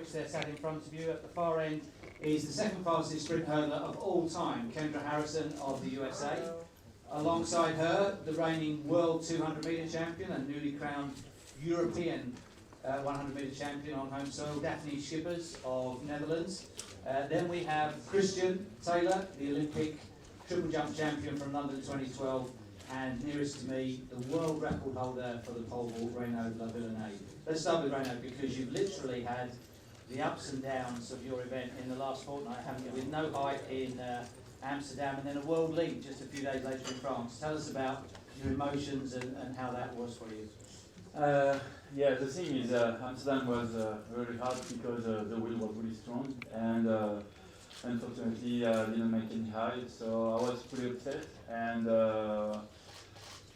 which they're sat in front of you. At the far end is the second fastest sprint hurdler of all time, Kendra Harrison of the USA. Alongside her, the reigning world 200 metre champion and newly crowned European 100 metre champion on home soil, DAFNE Schippers of Netherlands. Then we have Christian Taylor, the Olympic triple jump champion from London 2012, and nearest to me, the world record holder for the pole vault, Renaud Lavillenie. Let's start with Renaud, because you've literally had the ups and downs of your event in the last fortnight, haven't you? With no height in Amsterdam and then a world league just a few days later in France. Tell us about your emotions and how that was for you. Yeah, the thing is, Amsterdam was really hard because the wind was really strong, and unfortunately I didn't make any height, so I was pretty upset, and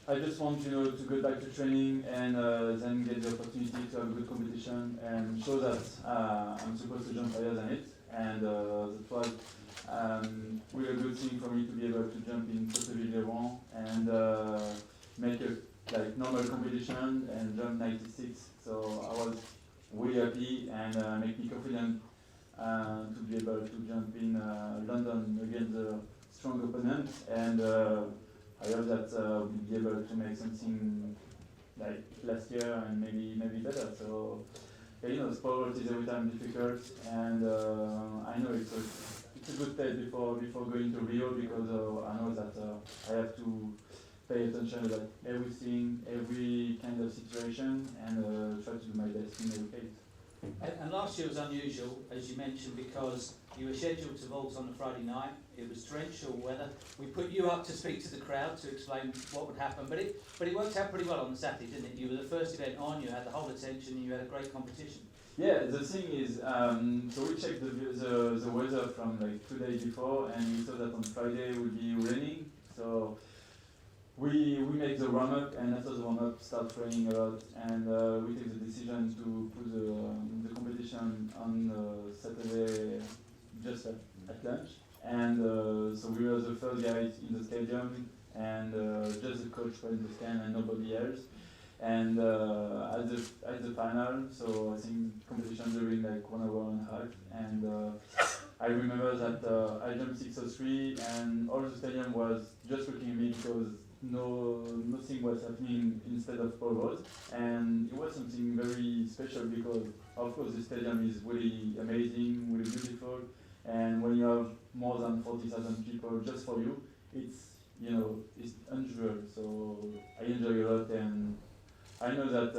I just want to go back to training and then get the opportunity to have a good competition and show that I'm supposed to jump higher than it, and that was really a good thing for me to be able to jump in Cotteville and make a normal competition and jump 96. So I was really happy and make me confident to be able to jump in London against a strong opponent, and I hope that we'll be able to make something like last year and maybe better. So yeah, sport is every time difficult, and I know it's a good test before going to Rio, because I know that I have to pay attention to everything, every kind of situation, and try to do my best in every case. And last year was unusual, as you mentioned, because you were scheduled to vault on a Friday night. It was torrential weather. We put you up to speak to the crowd to explain what would happen, but it worked out pretty well on the Saturday, didn't it? You were the first event on, you had the whole attention, and you had a great competition. Yeah, the thing is, so we checked the weather from 2 days before, and we saw that on Friday it would be raining. So we make the warm-up, and after the warm-up starts raining a lot, and we take the decision to put the competition on Saturday just at lunch. And so we were the first guys in the stadium, and just the coach was in the stand and nobody else. And at the final, so I think competition during 1 hour and a half, and I remember that I jumped 6:03, and all the stadium was just looking at me because nothing was happening instead of pole vault, and it was something very special because of course the stadium is really amazing, really beautiful, and when you have more than 40,000 people just for you, it's unusual. So I enjoy a lot, and I know that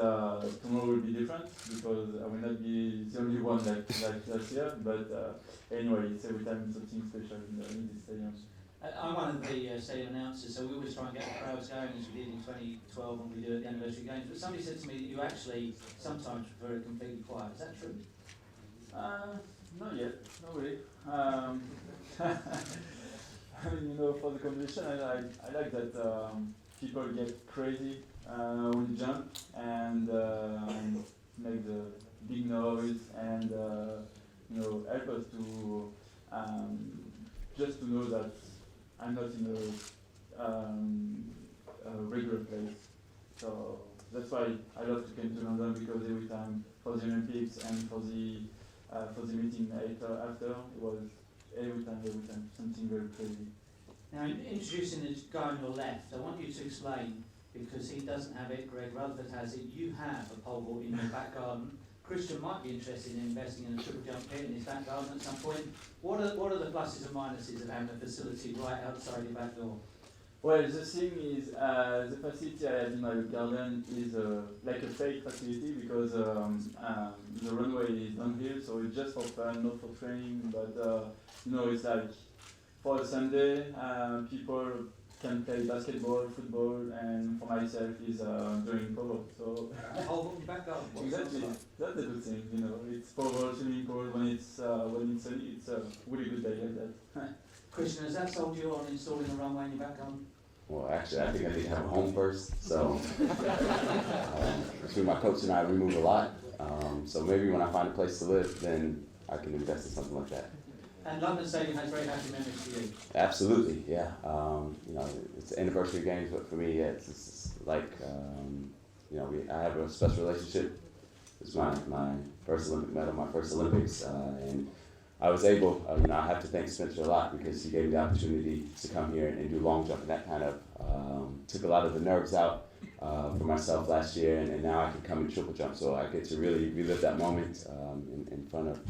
tomorrow will be different because I will not be the only one like last year, but anyway, it's every time something special in this stadium. I'm one of the stadium announcers, so we always try and get the crowds going, as we did in 2012 when we do at the anniversary games. But somebody said to me that you actually sometimes prefer it completely quiet. Is that true? Not yet, not really. I mean, for the competition, I like that people get crazy when you jump and make the big noise and help us to just to know that I'm not in a regular place. So that's why I love to come to London, because every time for the Olympics and for the meeting after, it was every time something very crazy. Now, in introducing the guy on your left, I want you to explain, because he doesn't have it, Greg Rutherford has it, you have a pole vault in your back garden. Christian might be interested in investing in a triple jump pit in his back garden at some point. What are the pluses and minuses of having a facility right outside your back door? Well, the thing is, the facility I have in my garden is like a fake facility, because the runway is downhill, so it's just for fun, not for training. But it's like for a Sunday, people can play basketball, football, and for myself is doing polo. So in back garden. Exactly, that's a good thing. It's polo, swimming pool. When it's sunny, it's a really good day like that. Christian, has that sold you on installing a runway in your back garden? Well, actually, I think I need to have a home first. So between my coach and I, we move a lot. So maybe when I find a place to live, then I can invest in something like that. And London Stadium has very happy memories for you. Absolutely, yeah. It's anniversary games, but for me, it's like I have a special relationship was my first Olympic medal, my first Olympics, and I was able, I have to thank Spencer a lot because he gave me the opportunity to come here and do long jump, and that kind of took a lot of the nerves out for myself last year, and now I can come and triple jump, so I get to really relive that moment in front of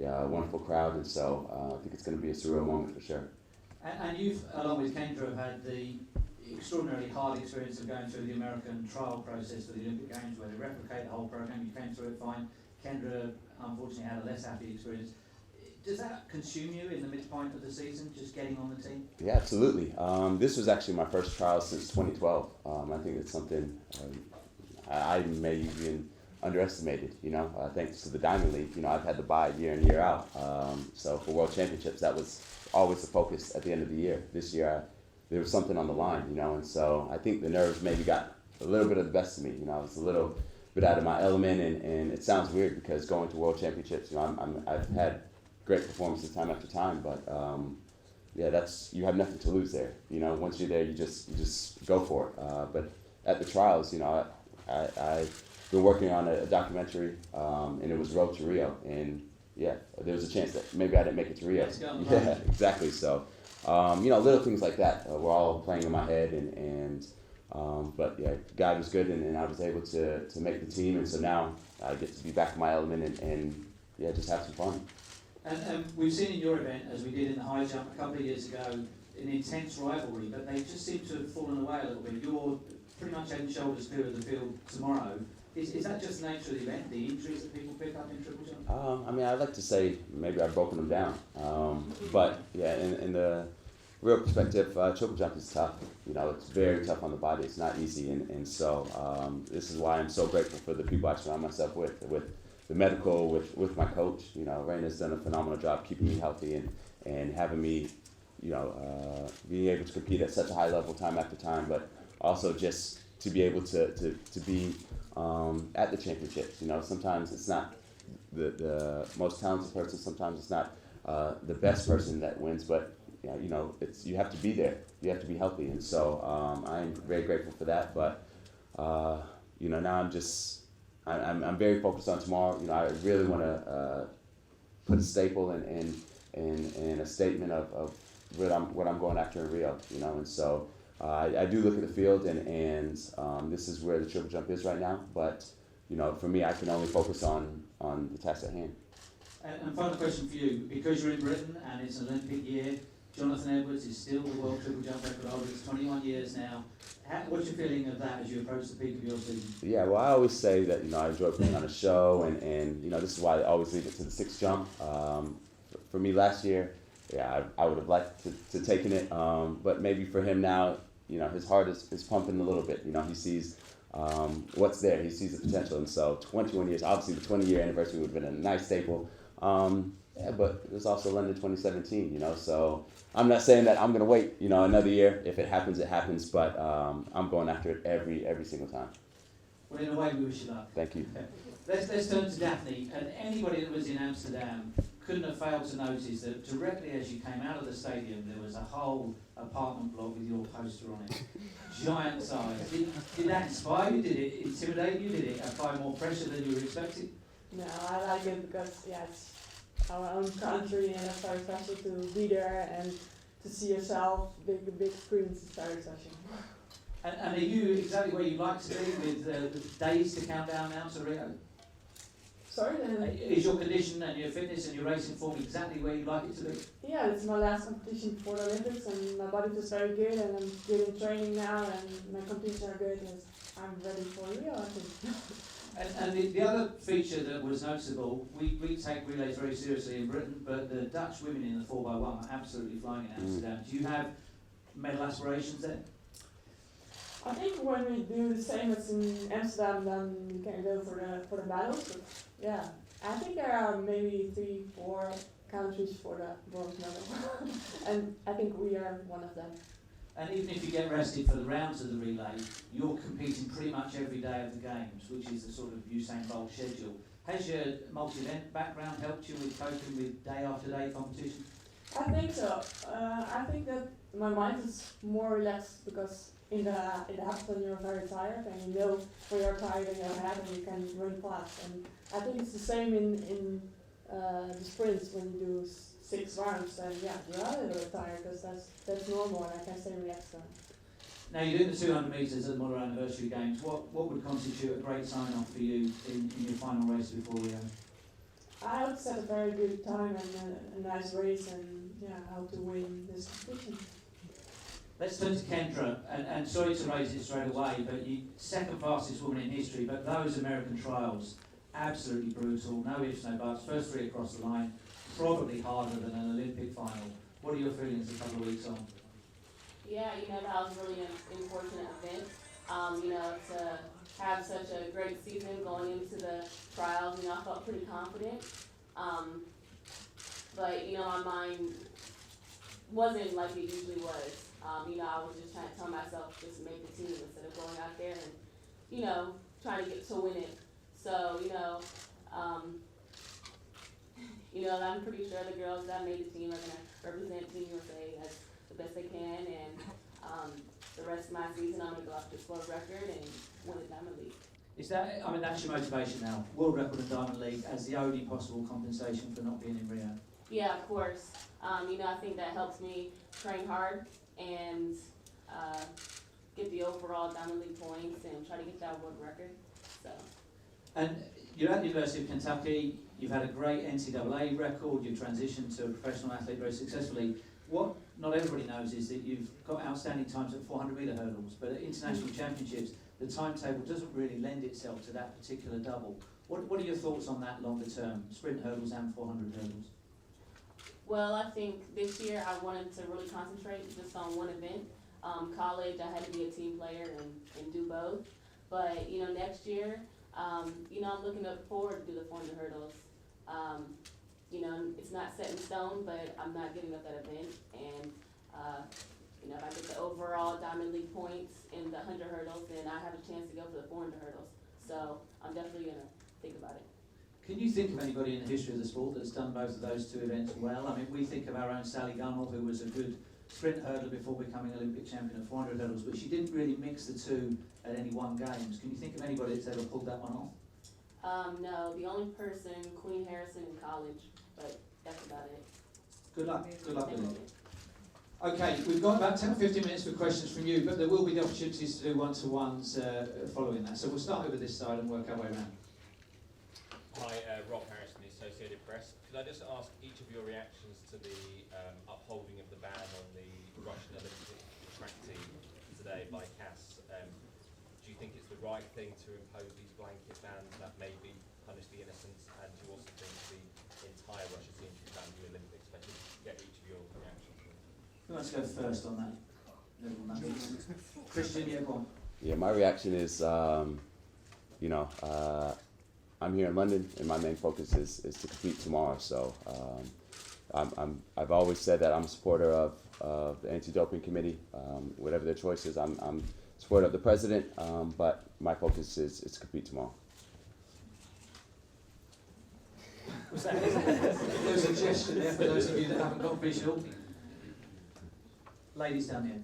a wonderful crowd, and so I think it's going to be a surreal moment for sure. And you've, along with Kendra, have had the extraordinarily hard experience of going through the American trial process for the Olympic Games, where they replicate the whole program. You came through it fine. Kendra, unfortunately, had a less happy experience. Does that consume you in the midpoint of the season, just getting on the team? Yeah, absolutely. This was actually my first trial since 2012. I think it's something I may even underestimated, thanks to the Diamond League. I've had to buy year in, year out. So for World Championships, that was always the focus at the end of the year. This year, there was something on the line, and so I think the nerves maybe got a little bit of the best of me. I was a little bit out of my element, and it sounds weird because going to World Championships, I've had great performances time after time, but you have nothing to lose there. Once you're there, you just go for it. But at the trials, I've been working on a documentary, and it was Road to Rio, and there was a chance that maybe I didn't make it to Rio. Yeah, exactly. So, little things like that were all playing in my head, but God was good, and I was able to make the team, and so now I get to be back in my element and just have some fun. And we've seen in your event, as we did in the high jump a couple of years ago, an intense rivalry, but they just seem to have fallen away a little bit. You're pretty much head and shoulders clear of the field tomorrow. Is that just the nature of the event, the injuries that people pick up in triple jump? I'd like to say maybe I've broken them down. But in the real perspective, triple jump is tough. It's very tough on the body. It's not easy, and so this is why I'm so grateful for the people I surround myself with the medical, with my coach. Raina's done a phenomenal job keeping me healthy and having me, being able to compete at such a high level time after time, but also just to be able to be at the championships. Sometimes it's not the most talented person, sometimes it's not the best person that wins, but you have to be there, you have to be healthy, and so I'm very grateful for that, but now I'm very focused on tomorrow. I really want to put a staple in a statement of what I'm going after in Rio. And so I do look at the field, and this is where the triple jump is right now. But for me, I can only focus on the task at hand. And final question for you, because you're in Britain and it's an Olympic year, Jonathan Edwards is still the world triple jump record holder. It's 21 years now. What's your feeling of that as you approach the peak of your season? Yeah, well, I always say that I enjoy putting on a show, and this is why I always leave it to the sixth jump. For me last year, I would have liked to taken it, but maybe for him now, his heart is pumping a little bit. He sees what's there. He sees the potential, and so 21 years. Obviously, the 20-year anniversary would have been a nice staple. But there's also London 2017, so I'm not saying that I'm going to wait, another year. If it happens, it happens, but I'm going after it every single time. Well, in a way, we wish you luck. Thank you. Let's turn to Daphne, and anybody that was in Amsterdam couldn't have failed to notice that directly as you came out of the stadium, there was a whole apartment block with your poster on it. Giant size. Did that inspire you? Did it intimidate you? Did it apply more pressure than you were expecting? No, I like it because it's our own country, and it's very special to be there and to see yourself. Big screens is very touching. And are you exactly where you'd like to be with the days to count down now to Rio? Sorry? Is your condition and your fitness and your racing form exactly where you'd like it to be? Yeah, it's my last competition before the Olympics, and my body feels very good, and I'm good in training now, and my competitions are good, and I'm ready for Rio, I think. And the other feature that was noticeable, we take relays very seriously in Britain, but the Dutch women in the 4x1 are absolutely flying in Amsterdam. Do you have medal aspirations there? I think when we do the same as in Amsterdam, then we can go for the medals. But yeah, I think there are maybe 3-4 countries for the bronze medal, and I think we are one of them. And even if you get rested for the rounds of the relay, you're competing pretty much every day of the games, which is the sort of Usain Bolt schedule. Has your multi-event background helped you with coping with day after day competition? I think so. I think that my mind is more relaxed because in the habit when you're very tired, and you know when you're tired in your head, and you can run fast. And I think it's the same in the sprints when you do 6 rounds. And yeah, you are a little bit tired because that's normal, and I can stay relaxed then. Now you're doing the 200 metres at the Muller Anniversary Games. What would constitute a great sign-off for you in your final race before Rio? I would set a very good time and a nice race, and yeah, I hope to win this competition. Let's turn to Kendra, and sorry to raise it straight away, but you second fastest woman in history, but those American trials, absolutely brutal, no ifs, no buts, first 3 across the line, probably harder than an Olympic final. What are your feelings a couple of weeks on? Yeah, that was really an unfortunate event. To have such a great season going into the trials, I felt pretty confident. But, my mind wasn't like it usually was. I was just trying to tell myself just to make the team instead of going out there and, trying to get to win it. So, I'm pretty sure the girls that made the team are going to represent Team USA as the best they can, and the rest of my season I'm going to go up to this world record and win the Diamond League. Is that, that's your motivation now, world record and Diamond League as the only possible compensation for not being in Rio? Yeah, of course. I think that helps me train hard and get the overall Diamond League points and try to get that world record. So. And you're at the University of Kentucky, you've had a great NCAA record, you've transitioned to a professional athlete very successfully. What not everybody knows is that you've got outstanding times at 400 metre hurdles, but at international championships, the timetable doesn't really lend itself to that particular double. What are your thoughts on that longer term, sprint hurdles and 400 hurdles? Well, I think this year I wanted to really concentrate just on one event. College, I had to be a team player and do both. But, next year, I'm looking forward to do the 400 hurdles. It's not set in stone, but I'm not giving up that event. And, if I get the overall Diamond League points in the 100 hurdles, then I have a chance to go for the 400 hurdles. So I'm definitely going to think about it. Can you think of anybody in the history of the sport that's done both of those 2 events well? I mean, we think of our own Sally Gunnell, who was a good sprint hurdler before becoming Olympic champion of 400 hurdles, but she didn't really mix the 2 at any one games. Can you think of anybody that's ever pulled that one off? No, the only person, Queen Harrison in college, but that's about it. Good luck. Good luck with it. Okay, we've got about 10 or 15 minutes for questions from you, but there will be the opportunities to do one-to-ones following that. So we'll start over this side and work our way around. Hi, Rob Harrison, the Associated Press. Could I just ask each of your reactions to the upholding of the ban on the Russian Olympic track team today by CAS? Do you think it's the right thing to impose these blanket bans that maybe punish the innocent, and do you also think the entire Russia team should be banned from the Olympics? But just get each of your reactions. Who wants to go first on that? Christian, yeah, go on. Yeah, my reaction is, I'm here in London, and my main focus is to compete tomorrow. So I've always said that I'm a supporter of the anti-doping committee, whatever their choice is. I'm a supporter of the president, but my focus is to compete tomorrow. Was that a suggestion there for those of you that haven't got visual? Ladies down here.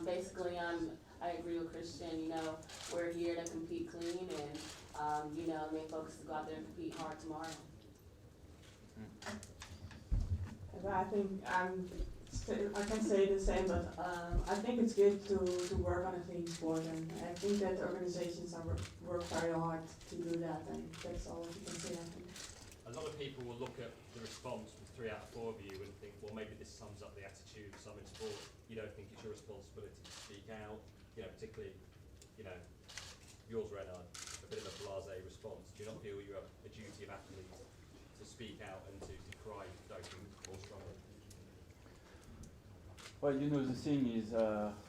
Basically, I agree with Christian. We're here to compete clean, and main focus is to go out there and compete hard tomorrow. I think I can say the same, but I think it's good to work on a clean sport, and I think that organizations work very hard to do that, and that's all you can say, I think. A lot of people will look at the response from 3 out of 4 of you and think, well, maybe this sums up the attitude of some in sport. You don't think it's your responsibility to speak out, particularly, yours, Renard, a bit of a blasé response. Do you not feel you have a duty of athletes to speak out and to decry doping more strongly? Well, the thing is,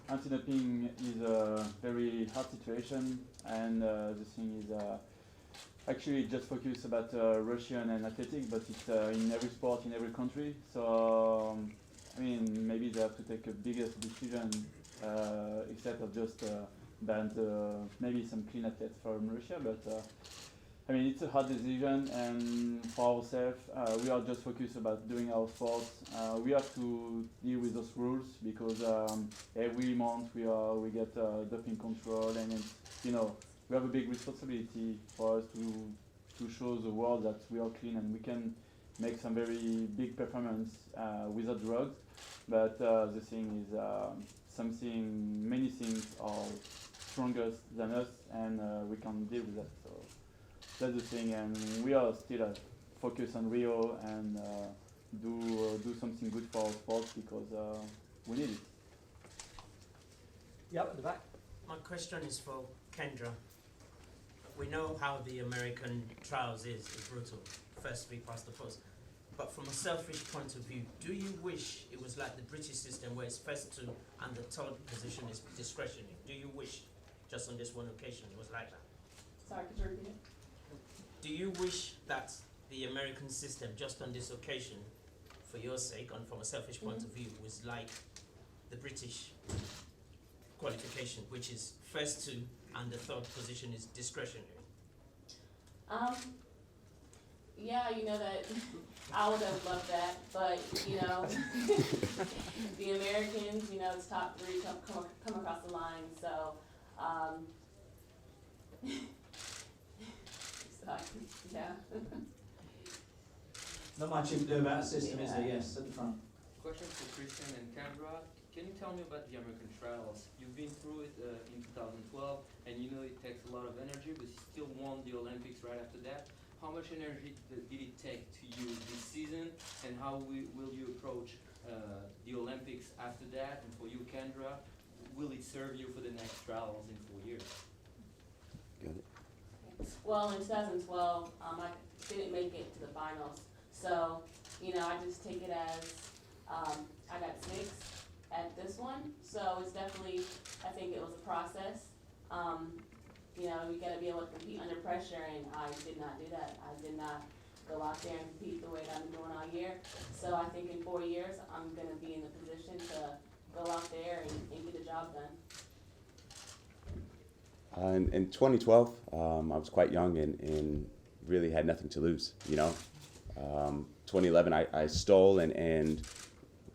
anti-doping is a very hard situation, and the thing is, actually just focus about Russian and athletics, but it's in every sport, in every country. So, maybe they have to take a bigger decision, except of just ban maybe some clean athletes from Russia, but I mean, it's a hard decision, and for ourselves, we are just focused about doing our sports. We have to deal with those rules because every month we get doping control, and it's, we have a big responsibility for us to show the world that we are clean and we can make some very big performance without drugs. But the thing is, many things are stronger than us, and we can't deal with that. So that's the thing, and we are still focused on Rio and do something good for our sports because we need it. Yep, at the back. My question is for Kendra. We know how the American trials is brutal, first three past the post. But from a selfish point of view, do you wish it was like the British system where it's first two and the third position is discretionary? Do you wish, just on this one occasion, it was like that? Sorry, could you repeat it? Do you wish that the American system, just on this occasion, for your sake and from a selfish point of view, was like the British qualification, which is first two and the third position is discretionary? Yeah, that I would have loved that, but the Americans, it's top three come across the line, so yeah. Not much you can do about a system, is there? Yes, at the front. Question for Christian and Kendra. Can you tell me about the American trials? You've been through it in 2012, and it takes a lot of energy, but you still won the Olympics right after that. How much energy did it take to you this season, and how will you approach the Olympics after that? And for you, Kendra, will it serve you for the next trials in 4 years? Got it. Well, in 2012, I didn't make it to the finals, so I just take it as I got sixth at this one. So it's definitely, I think it was a process. You got to be able to compete under pressure, and I did not do that. I did not go out there and compete the way that I'm doing all year. So I think in 4 years, I'm going to be in the position to go out there and get the job done. In 2012, I was quite young and really had nothing to lose, 2011, I stole and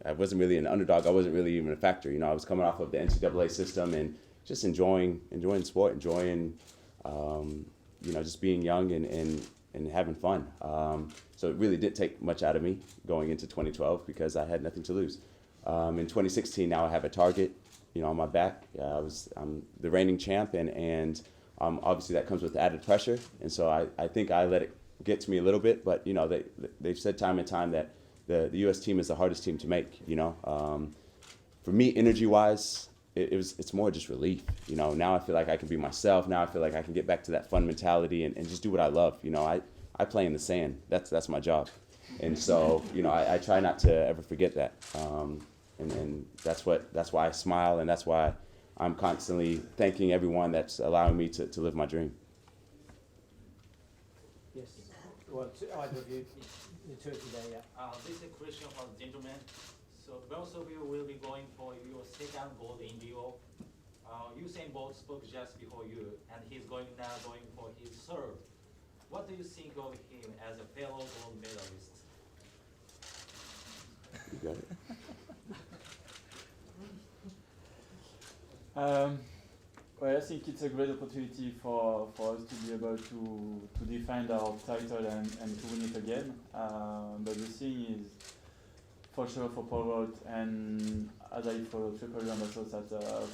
I wasn't really an underdog. I wasn't really even a factor. I was coming off of the NCAA system and just enjoying the sport, just being young and having fun. So it really didn't take much out of me going into 2012 because I had nothing to lose. In 2016, now I have a target, on my back. I'm the reigning champ, and obviously that comes with added pressure. And so I think I let it get to me a little bit, but they've said time and time that the U.S. team is the hardest team to make. For me, energy-wise, it's more just relief. Now I feel like I can be myself. Now I feel like I can get back to that fun mentality and just do what I love. I play in the sand. That's my job, and so I try not to ever forget that. And that's why I smile, and that's why I'm constantly thanking everyone that's allowing me to live my dream. Yes. Well, either of you, the two today, yeah. This is a question for the gentleman. So both of you will be going for your second gold in Rio. Usain Bolt spoke just before you, and he's going for his third. What do you think of him as a fellow gold medalist? You got it. Well, I think it's a great opportunity for us to be able to defend our title and to win it again. But the thing is, for sure, for pole vault, and as I follow triple jump, I saw that the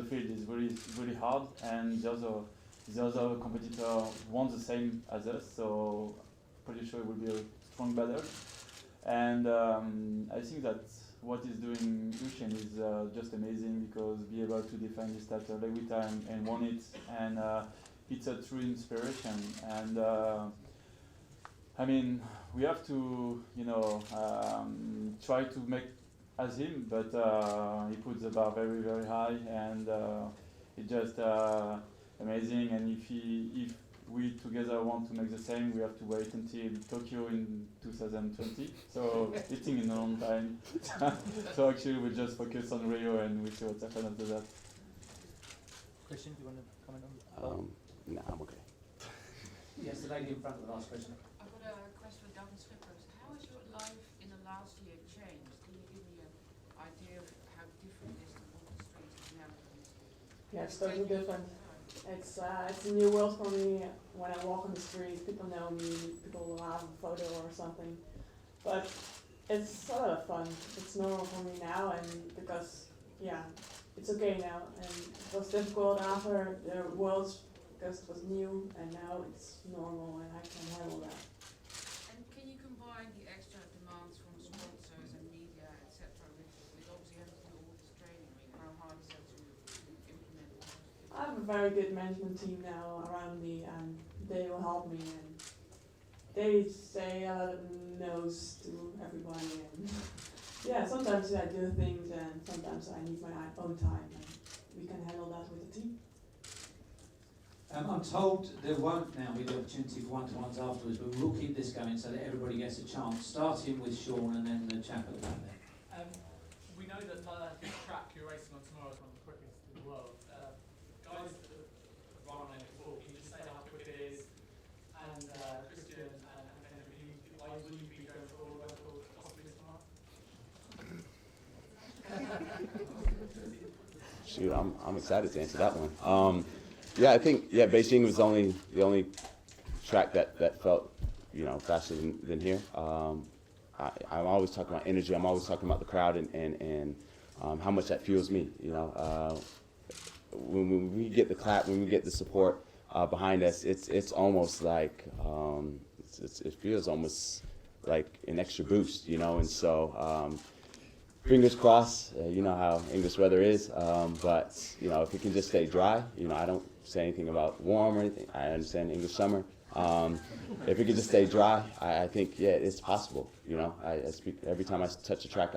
field is really hard, and the other competitor won the same as us, so pretty sure it will be a strong battle. And I think that what he's doing, Usain, is just amazing because be able to defend his title every time and won it, and it's a true inspiration. And I mean, we have to, try to make as him, but he puts the bar very, very high, and it's just amazing. And if we together want to make the same, we have to wait until Tokyo in 2020. So it's in a long time. So actually, we just focus on Rio, and we see what's happened after that. Christian, do you want to comment on that? No, I'm okay. Yes, the lady in front of the last question. I've got a question for DAFNE Schippers. How has your life in the last year changed? Can you give me an idea of how different it is to walk the streets of the Netherlands? Yeah, it's totally different. It's a new world for me. When I walk on the street, people know me, people will have a photo or something. But it's a lot of fun. It's normal for me now, and because, yeah, it's okay now. And it was difficult after the world, because it was new, and now it's normal, and I can handle that. And can you combine the extra demands from sponsors and media, etc., with obviously having to do all this training? I mean, how hard is that to implement? I have a very good management team now around me, and they will help me, and they say a lot of no's to everybody, and yeah, sometimes I do things, and sometimes I need my own time, and we can handle that with the team. I'm told there won't now be the opportunity for one-to-ones afterwards, but we'll keep this going so that everybody gets a chance, starting with Sean and then the chap at the back there. We know that the track you're racing on tomorrow is one of the quickest in the world. Guys that have run on it before, can you just say how quick it is? And Christian and Henry, why will you be going for all record possibly tomorrow? Shoot, I'm excited to answer that one. Yeah, I think Beijing was the only track that felt faster than here. I'm always talking about energy. I'm always talking about the crowd and how much that fuels me. When we get the clap, when we get the support behind us, it's almost like it feels almost like an extra boost, And so fingers crossed. You know how English weather is, but if it can just stay dry, I don't say anything about warm or anything. I understand English summer. If it could just stay dry, I think it's possible. I speak every time I touch a track.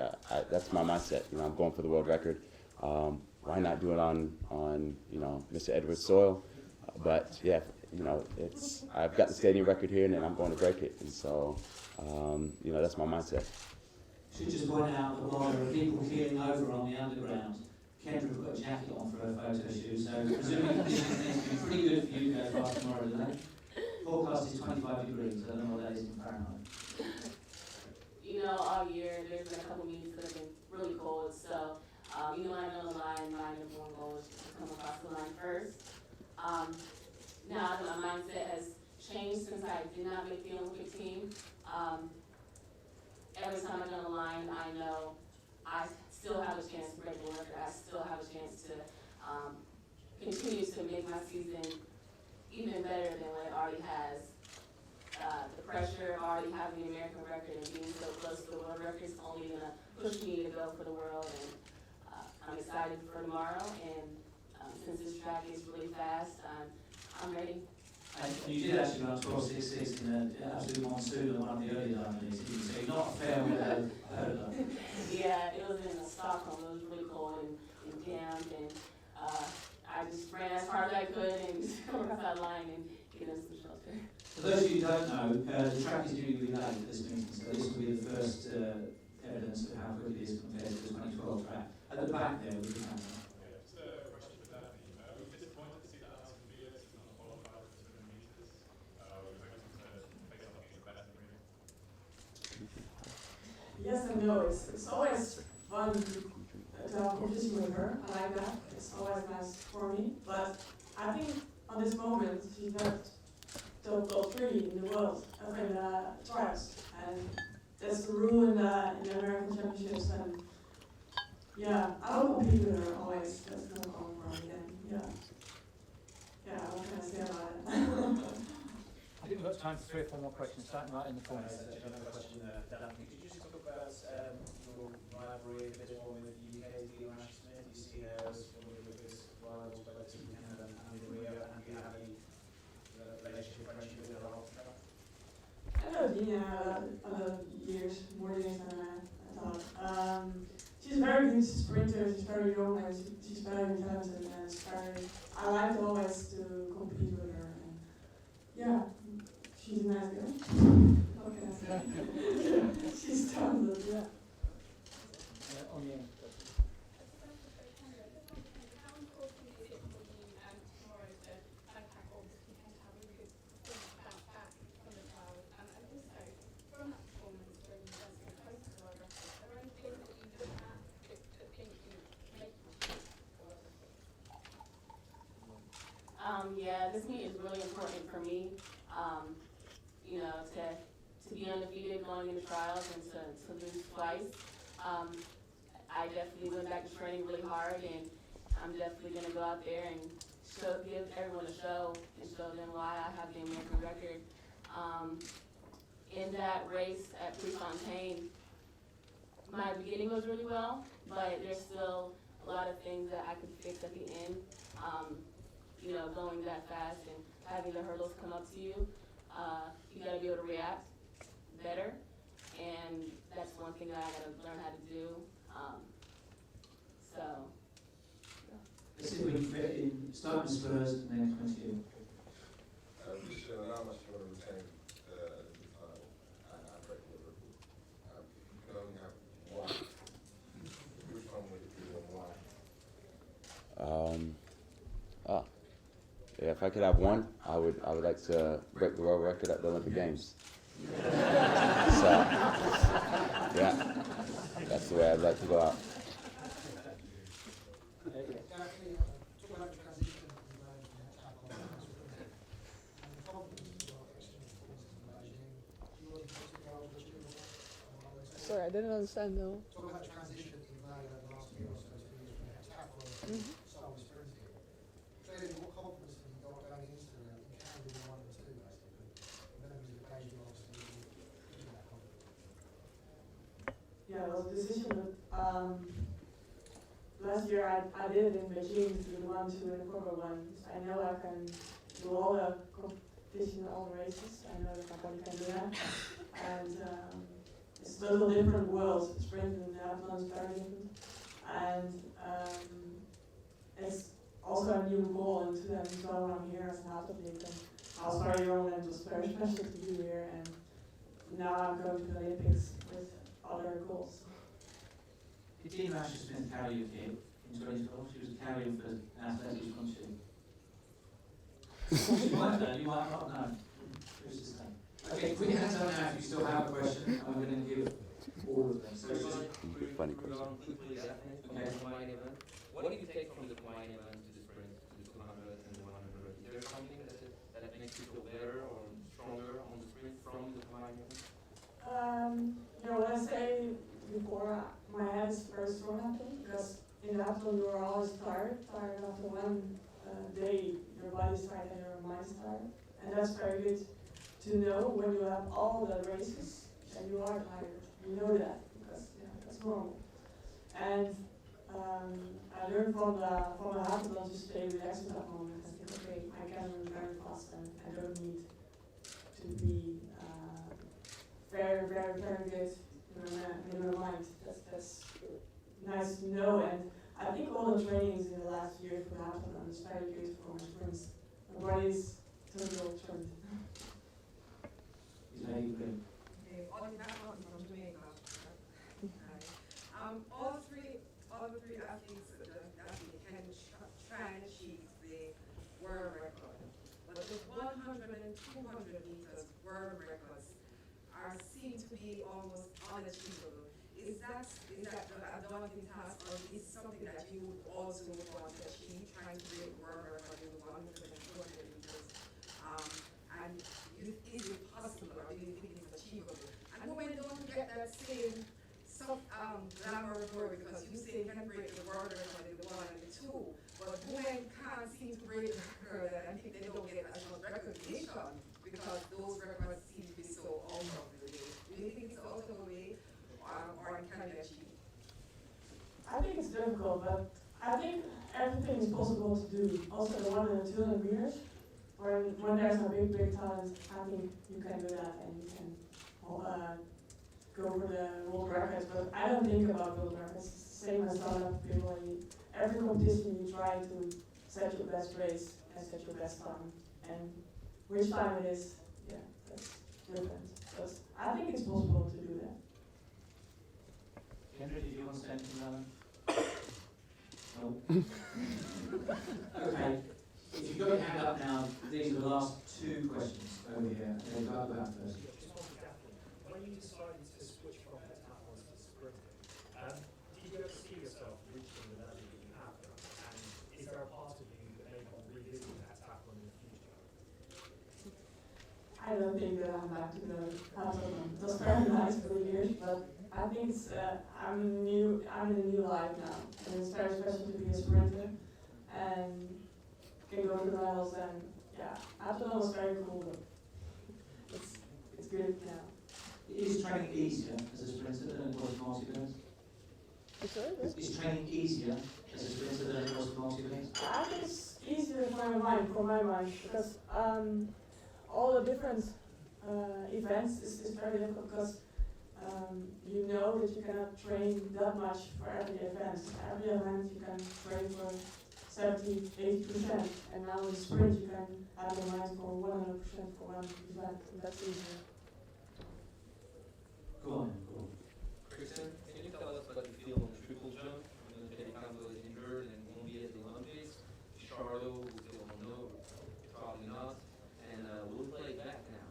That's my mindset. I'm going for the world record. Why not do it on Mr. Edwards' soil? But I've got the stadium record here, and I'm going to break it. And so that's my mindset. Should just point out that while there are people keeling over on the underground, Kendra put a jacket on for her photo shoot, so presumably this is pretty good for you to go fast tomorrow today. Forecast is 25 degrees, I don't know what that is in Fahrenheit. All year there's been a couple meetings that have been really cold, so when I'm on the line, my number one goal is to come across the line first. Now that my mindset has changed since I did not make the Olympic team, every time I get on the line, I know I still have a chance to break the record. I still have a chance to continue to make my season even better than what it already has. The pressure of already having the American record and being so close to the world record is only going to push me to go for the world. And I'm excited for tomorrow. And since this track is really fast, I'm ready. And you did actually run 12.66 in an absolute monsoon on one of the earlier Londoners, so you're not fair with a hurdler. Yeah, it was in Stockholm. It was really cold and damp, and I just ran as hard as I could and just come across that line and get into some shelter. For those of you who don't know, the track is due to be late at this meeting, so this will be the first evidence of how quick it is compared to the 2012 track. At the back there, with the camera. Yes and no. It's always fun to have a competition with her. I like that. It's always nice for me. But I think on this moment she's not top 3 in the world in trials, and that's the rule in the American Championships. And I will compete with her always. That's no problem for me. And what can I say about it? I think we've got time for 3 or 4 more questions, starting right in the corner. Another question there, Daphne. Could you just talk about your rivalry a bit more with the UK's Leon Smith? You see her as one of your biggest rivals, both in Canada and in Rio, and do you have any relationship, friendship with her off track? I know Dina other years, more years than I thought. She's a very good sprinter, she's very young, and she's very talented, and I like always to compete with her. And she's a nice girl. What can I say? She's talented, yeah. On the end. Yeah, this meet is really important for me. You know, to be undefeated going into trials and to lose twice. I definitely went back to training really hard, and I'm definitely gonna go out there and give everyone a show and show them why I have the American record. In that race at Prefontaine, my beginning was really well, but there's still a lot of things that I could fix at the end. You know, going that fast and having the hurdles come up to you, you gotta be able to react better, and that's one thing that I gotta learn how to do. So. Let's see if we can fit in, start with Spurs and then come to you. Christian, how much you want to retain the title at Liverpool? You can only have one. Which one would it be and why? Yeah, if I could have one, I would like to break the world record at the Olympic Games. So, yeah, that's the way I'd like to go out. Sorry, I didn't understand though. Talk about the transition that you've made over the last year or so to decathlon, start with sprinting. Clearly, what confidence have you got going into it? You can do one and two, basically. Members of the occasion, obviously, give you that confidence. Yeah, it was a decision that last year I did it in Beijing to the 1, 2, and the proper one. I know I can do all the competition, all the races. I know that my body can do that. And it's a total different world. Sprint and marathon is very different. And it's also a new goal in 2012 I'm here as an athlete. And I was very young and it was very special to be here. And now I'm going to the Olympics with other goals. Did Team Asher Smith carry you here in 2012? She was a carrier for athletics, wasn't she? You might know, you might not know. Who's to say? Okay, put your hands up now if you still have a question, and we're going to give all of them. So it's just, Funny question. Quickly, Daphne, Okay. the combined event. What do you take from the combined event to the sprint, to the 200 and the 100? Is there something that makes you feel better or stronger on the sprint from the combined event? You know, when I say before, my head is very strong after, because in the afternoon you are always tired after one day, your body's tired and your mind's tired. And that's very good to know when you have all the races and you are tired. You know that, because that's normal. And I learned from the happened to stay relaxed in that moment and think, okay, I can run very fast and I don't need to be very, very, very good in my mind. That's nice to know. And I think all the trainings in the last year for happened is very good for my sprints. My body's totally trained. All the three athletes can try and achieve the world record, but the 100 and 200 meters world records seem to be almost unachievable. Is that a daunting task, or is something that you would also want to achieve, trying to break world record in the 100 and 200 meters? And is it possible, or do you think it's achievable? And women don't get that same glamorous word, because you say you can break the world record in the 1 and the 2, but women can't seem to break the record, and I think they don't get as much recognition because those records seem to be so out of the way. Do you think it's out of the way, or can you achieve? I think it's difficult, but I think everything is possible to do. Also the 100 and 200 meters, when there's a big talent, I think you can do that and you can go for the world records. But I don't think about world records. It's the same as other people. Every competition you try to set your best race and set your best time. And which time it is, yeah, that's different. But I think it's possible to do that. Kendra, did you want to say anything about that? No? Okay, if you've got your hand up now, these are the last two questions over here. Okay, go up first. When you decided to switch from heptathlons to sprinting, did you ever see yourself reaching the level that you have done? And is there a part of you that maybe will revisit heptathlon in the I don't think that I'm back to the Amsterdam. It was very nice for the years, but I think it's, I'm in a new life now, and it's very special to be a sprinter, and can go to the medals, and yeah, Amsterdam was very cool, but it's good now. Is training easier as a sprinter than it was for multi-events? Sorry? Is training easier as a sprinter than it was for multi-events? I think it's easier for my mind, because all the different events is very difficult, because you know that you cannot train that much for every event. Every event you can train for 70, 80%, and now in sprint you can have your mind for 100% for one event, and that's easier. Go on. Christian, can you tell us what you feel on triple jump? Kelly Campbell is injured and won't be at the Olympics. Charlo, we still don't know, probably not. And we'll play back now.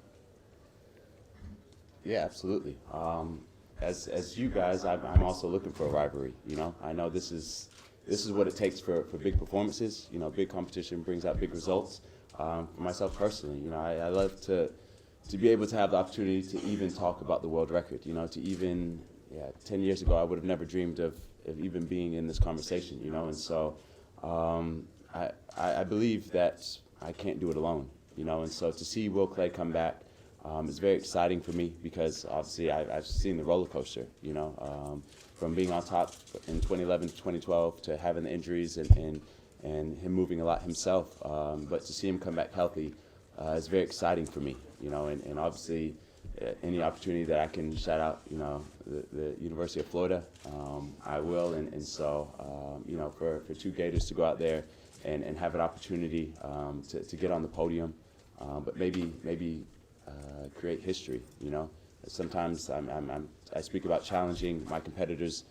Yeah, absolutely. As you guys, I'm also looking for a rivalry. You know, I know this is what it takes for big performances. You know, big competition brings out big results. For myself personally, you know, I love to be able to have the opportunity to even talk about the world record. You know, to even 10 years ago, I would have never dreamed of even being in this conversation. You know, and so I believe that I can't do it alone. You know, and so to see Will Clay come back. It's very exciting for me because obviously I've seen the roller coaster, you know, from being on top in 2011 to 2012 to having the injuries and him moving a lot himself. But to see him come back healthy is very exciting for me, you know, and obviously any opportunity that I can shout out, you know, the University of Florida, I will. And so, you know, for two Gators to go out there and have an opportunity to get on the podium, but maybe create history. You know, sometimes I speak about challenging my competitors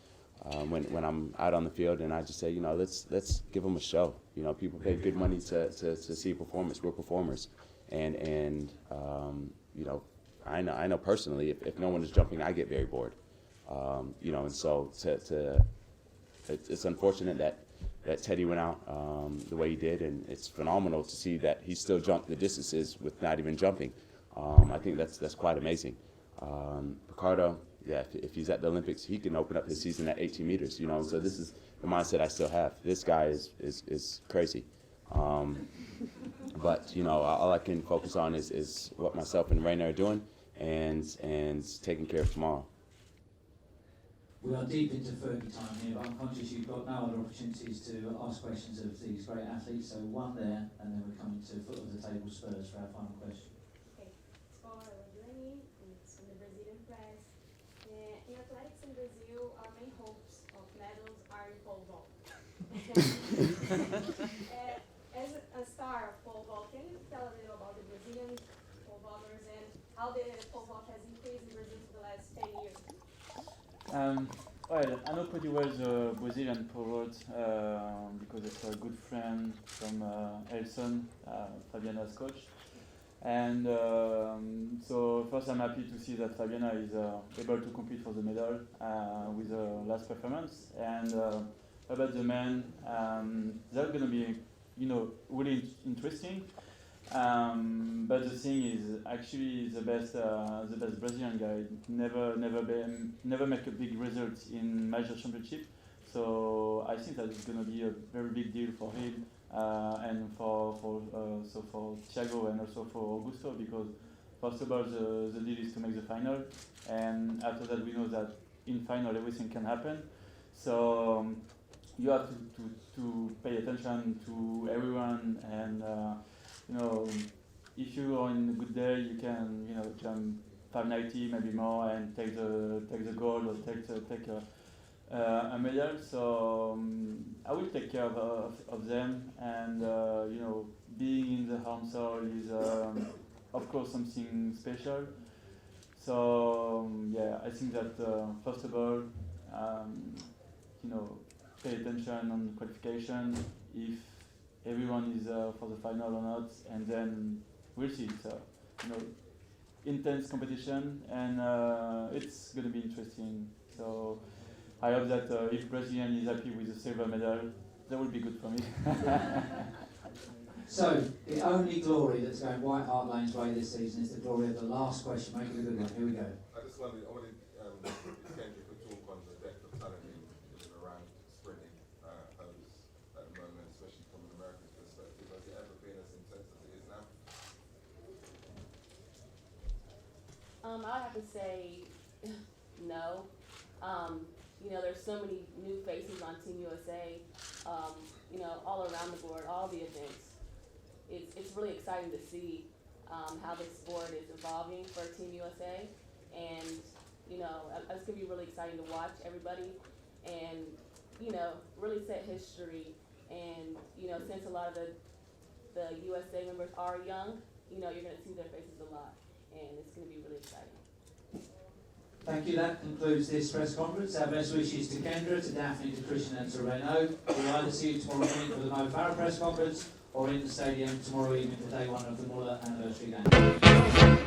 when I'm out on the field, and I just say, you know, let's give them a show. You know, people pay good money to see a performance. We're performers, and you know, I know personally, if no one is jumping, I get very bored. You know, and so it's unfortunate that Teddy went out the way he did, and it's phenomenal to see that he still jumped the distances with not even jumping. I think that's quite amazing. Ricardo, yeah, if he's at the Olympics, he can open up his season at 18 meters, you know, so this is the mindset I still have. This guy is crazy. But, you know, all I can focus on is what myself and Rainer are doing and taking care of tomorrow. We are deep into Fergie time here, but I'm conscious you've got no other opportunities to ask questions of these great athletes, so one there, and then we're coming to foot of the table Spurs for our final question. From the Brazilian press. In athletics in Brazil, our main hopes of medals are in pole vault. As a star of pole vault, can you tell a little about the Brazilian pole vaulters and how the pole vault has increased in Brazil for the last 10 years? Well, I know pretty well the Brazilian pole vault because it's a good friend from Elson, Fabiana's coach. And so first I'm happy to see that Fabiana is able to compete for the medal with the last performance. And about the men, that's going to be, you know, really interesting. But the thing is, actually, the best Brazilian guy never make a big result in major championship. So I think that it's going to be a very big deal for him. And for Thiago and also for Augusto, because first of all the deal is to make the final, and after that we know that in final everything can happen. So you have to pay attention to everyone, and you know, if you are in a good day, you can, you know, jump 590 maybe more and take the gold or take a medal. So I will take care of them, and you know, being in the home soil is of course something special. So yeah, I think that first of all, you know, pay attention on the qualification, if everyone is for the final or not, and then we'll see. So, you know, intense competition, and it's going to be interesting. So I hope that if Brazilian is happy with the silver medal, that will be good for me. So, the only glory that's going White Hart Lane's way this season is the glory of the last question. Make it a good one. Here we go. I just wanted if Kendra could talk on the depth of talent in and around sprinting hurdles at the moment, especially from an American perspective. Has it ever been as intense as it is now? I'd have to say no. You know, there's so many new faces on Team USA, you know, all around the board, all the events. It's really exciting to see how the sport is evolving for Team USA. And, you know, it's going to be really exciting to watch everybody and, you know, really set history. And, you know, since a lot of the USA members are young, you know, you're going to see their faces a lot. And it's going to be really exciting. Thank you. That concludes this press conference. Our best wishes to Kendra, to Daphne, to Christian and to Renaud. We'll either see you tomorrow morning for the Mo Farah press conference or in the stadium tomorrow evening for day one of the Muller Anniversary game.